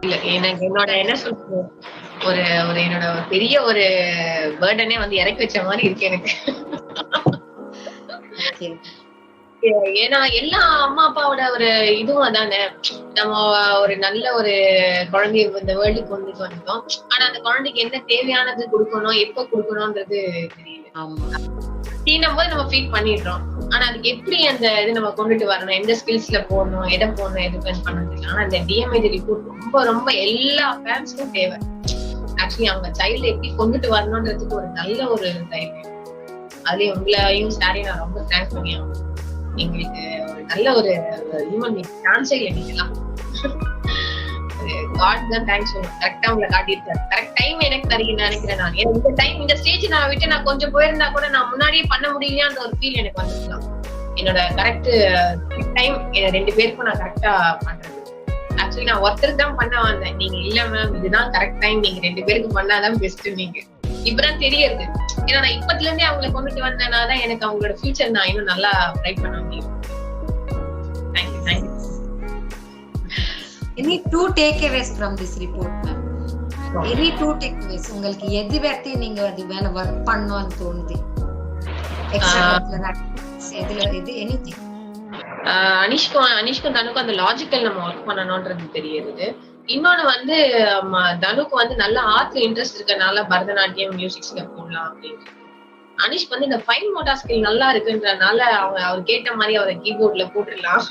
இல்ல எனக்கு என்னோட என்ன சொல்றது ஒரு ஒரு என்னோட பெரிய ஒரு பேர்டனே வந்து இறக்கி வச்ச மாதிரி இருக்கு எனக்கு. ஏன்னா எல்லா அம்மா அப்பாவோட ஒரு இதுவும் அதானே, நம்ம ஒரு நல்ல ஒரு குழந்தைய இந்த வேர்ல்டுக்கு கொண்டுட்டு வந்துட்டோம். ஆனா அந்த குழந்தைக்கு என்ன தேவையானது கொடுக்கணும், எப்ப கொடுக்கணும்ன்றது தெரியல. அப்படின்னும் போது நம்ம ஃபீல் பண்ணிடுறோம். ஆனா அதுக்கு எப்படி அந்த இது நம்ம கொண்டுட்டு வரணும், எந்த ஸ்கில்ஸ்ல போடணும், எதை போடணும், எது பண்ணணும். ஆனா இந்த டிஎம்ஐடி ரிப்போர்ட் ரொம்ப ரொம்ப எல்லா பேரண்ட்ஸ்க்கும் தேவை. ஆக்சுவலி அவங்க சைல்டு எப்படி கொண்டுட்டு வரணும்ன்றதுக்கு ஒரு நல்ல ஒரு தைரியம். அதுலயும் உங்களையும் சாரியும் நான் ரொம்ப தேங்க்ஸ் பண்ணியாகும். எங்களுக்கு ஒரு நல்ல ஒரு ஹியூமன் பீயிங் சான்ஸே இல்லை. நீங்கலாம் காட் தான் தேங்க்ஸ் சொல்லணும். கரெக்டா உங்களை காட்டியிருக்காரு. கரெக்ட் டைம் எனக்கு தருகிறேன் நினைக்கிறேன் நான். இந்த டைம் இந்த ஸ்டேஜ் நான் விட்டு நான் கொஞ்சம் போயிருந்தா கூட நான் முன்னாடியே பண்ண முடியலையான்ற ஒரு ஃபீல் எனக்கு வந்துருக்கலாம். என்னோட கரெக்ட் டைம் 2 பேருக்கும் நான் கரெக்டா பண்றது. ஆக்சுவலி நான் ஒருத்தருக்கு தான் பண்ண வந்தேன். நீங்க இல்ல மேம் இதுதான் கரெக்ட் டைம், நீங்க 2 பேருக்கு பண்ணாதான் பெஸ்ட். நீங்க இப்பதான் தெரியுது. ஏன்னா நான் இப்பத்துல இருந்தே அவங்களை கொண்டுட்டு வந்தேனாதான் எனக்கு அவங்களோட ஃபியூச்சர் நான் இன்னும் நல்லா ட்ரை பண்ண முடியும். Thank you thank you. Any 2 takeaways from this report, ma'am? Any 2 takeaways உங்களுக்கு எது பத்தி நீங்க அது மேல வர்க் பண்ணனும்னு தோணுது? எக்ஸ்ட்ரா எதுல இது எனிதிங்? அனிஷ்க்கும் தனுக்கும் அந்த லாஜிக்கல் நம்ம ஒர்க் பண்ணணும்ன்றது தெரியுது. இன்னொன்னு வந்து தனுக்கு வந்து நல்ல ஆர்ட்ல இன்ட்ரெஸ்ட் இருக்கனால பரதநாட்டியம் மியூசிக்ஸ்ல போடலாம் அப்படின்னு. அனிஷ்க்கு வந்து இந்த ஃபைன் மோட்டார் ஸ்கில் நல்லா இருக்குன்றதுனால அவர் கேட்ட மாதிரி அவரை கீபோர்ட்ல போட்டுடலாம்.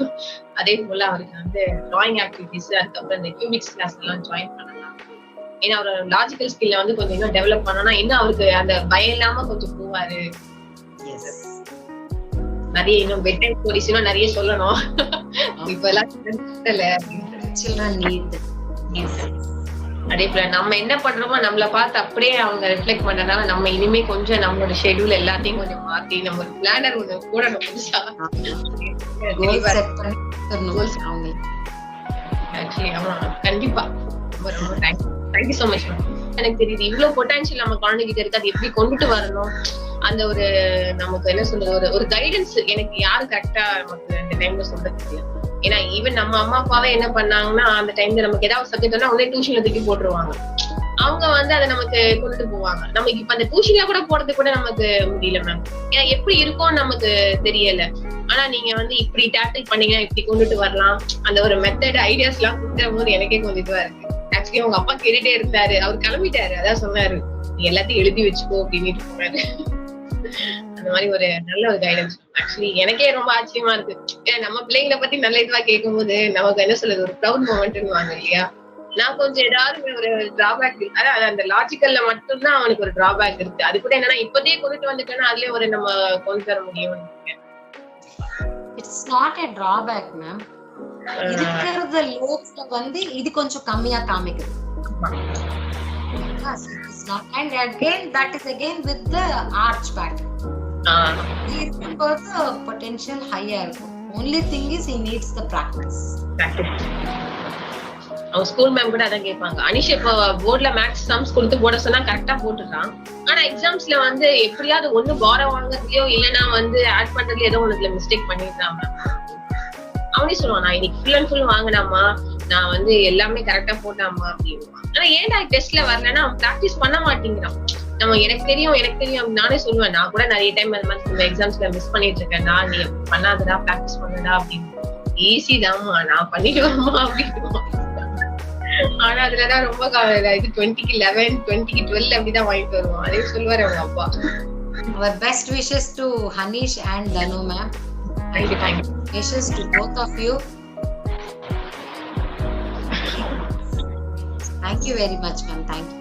அதே போல அவருக்கு வந்து டிராயிங் ஆக்டிவிட்டிஸ், அதுக்கப்புறம் இந்த கியூபிக்ஸ் கிளாஸ் எல்லாம் ஜாயின் பண்ணலாம். ஏன்னா அவரோட லாஜிக்கல் ஸ்கில்ல வந்து கொஞ்சம் இன்னும் டெவலப் பண்ணனா இன்னும் அவருக்கு அந்த பயம் இல்லாம கொஞ்சம் போவாரு. நிறைய இன்னும் பெட் டைம் ஸ்டோரிஸ் இன்னும் நிறைய சொல்லணும். இப்ப எல்லாம் அதே போல நம்ம என்ன பண்றோமோ நம்மள பார்த்து அப்படியே அவங்க ரிஃப்ளெக்ட் பண்றதுனால நம்ம இனிமே கொஞ்சம் நம்மளோட ஷெட்யூல் எல்லாத்தையும் கொஞ்சம் மாத்தி நம்ம ஒரு பிளானர் ஒண்ணு போடணும் புதுசா. ஆமா கண்டிப்பா. ரொம்ப தேங்க்யூ சோ மச். எனக்கு தெரியுது இவ்வளவு பொட்டன்ஷியல் நம்ம குழந்தைகிட்ட இருக்கு. அது எப்படி கொண்டுட்டு வரணும், அந்த ஒரு நமக்கு என்ன சொல்றது ஒரு கைடன்ஸ் எனக்கு யாரு கரெக்டா நமக்கு இந்த டைம்ல சொல்றது தெரியல. ஏன்னா ஈவன் நம்ம அம்மா அப்பாவே என்ன பண்ணாங்கன்னா அந்த டைம்ல நமக்கு ஏதாவது சப்ஜெக்ட்னா உடனே டியூஷன்ல தூக்கி போட்டுருவாங்க. அவங்க வந்து அதை நமக்கு கொண்டுட்டு போவாங்க. நமக்கு இப்ப அந்த டியூஷன்ல கூட போறது கூட நமக்கு முடியல மேம். ஏன்னா எப்படி இருக்கும்னு நமக்கு தெரியல. ஆனா நீங்க வந்து இப்படி டேக்கிள் பண்ணீங்கன்னா இப்படி கொண்டுட்டு வரலாம், அந்த ஒரு மெத்தட் ஐடியாஸ் எல்லாம் கொடுத்த போது எனக்கே கொஞ்சம் இதுவா இருக்கு. ஆக்சுவலி அவங்க அப்பா கேட்டுட்டே இருந்தாரு, அவர் கிளம்பிட்டாரு. அதான் சொன்னாரு நீ எல்லாத்தையும் எழுதி வச்சுக்கோ அப்படின்னு போனாரு. அந்த மாதிரி ஒரு நல்ல ஒரு கைடன்ஸ். ஆக்சுவலி எனக்கே ரொம்ப ஆச்சரியமா இருக்கு. ஏன்னா நம்ம பிள்ளைங்களை பத்தி நல்ல இதுவா கேட்கும் போது நமக்கு என்ன சொல்றது ஒரு ப்ரௌட் மூமெண்ட்னு வாங்க இல்லையா. நான் கொஞ்சம் ஏதாவது ஒரு டிராபேக் அதாவது அந்த லாஜிக்கல்ல மட்டும்தான் அவனுக்கு ஒரு டிராபேக் இருக்கு. அது கூட என்னன்னா இப்பதே கொண்டுட்டு வந்துட்டோம்னா அதுலயே ஒரு நம்ம கொண்டு தர முடியும். It's not a drawback ma'am. இருக்கிறத லோட்ஸ்ல வந்து இது கொஞ்சம் கம்மியா காமிக்குது. It's not, and again that is again with the arch pattern. The potential higher. Only thing is he needs the practice. அவங்க ஸ்கூல் மேம் கூட அதான் கேட்பாங்க. அனிஷ் இப்போ போர்ட்ல மேக்ஸ் சம்ஸ் கொடுத்து போட சொன்னா கரெக்டா போட்டுறான். ஆனா எக்ஸாம்ஸ்ல வந்து எப்படியாவது ஒண்ணு பாரோ வாங்குறதுலயோ இல்லைன்னா வந்து ஆட் பண்றதுல ஏதோ ஒண்ணுல மிஸ்டேக் பண்ணிடுறான். அவனே சொல்லுவான் நான் இன்னைக்கு ஃபுல் அண்ட் ஃபுல் வாங்கினாமா, நான் வந்து எல்லாமே கரெக்டா போட்டாமா அப்படின்னு. ஆனா ஏன்டா டெஸ்ட்ல வரலன்னா அவன் பிராக்டிஸ் பண்ண மாட்டேங்கிறான். நம்ம எனக்கு தெரியும் நானே சொல்லுவேன். நான் கூட நிறைய டைம் அந்த மாதிரி எக்ஸாம்ஸ்ல மிஸ் பண்ணிட்டு இருக்கேன். நான் நீ பண்ணாதடா பிராக்டிஸ் பண்ணடா அப்படின்னு. ஈஸி தான்மா நான் பண்ணிடுவேமா அப்படின்னு. ஆனா அதுலதான் ரொம்ப இது 20க்கு 11 20க்கு 12 அப்படிதான் வாங்கிட்டு வருவோம். அதே சொல்லுவாரு அவங்க அப்பா. Our best wishes to Hanish and Danu ma'am. Thank you. Wishes to both of you. Thank you very much ma'am. Thank you.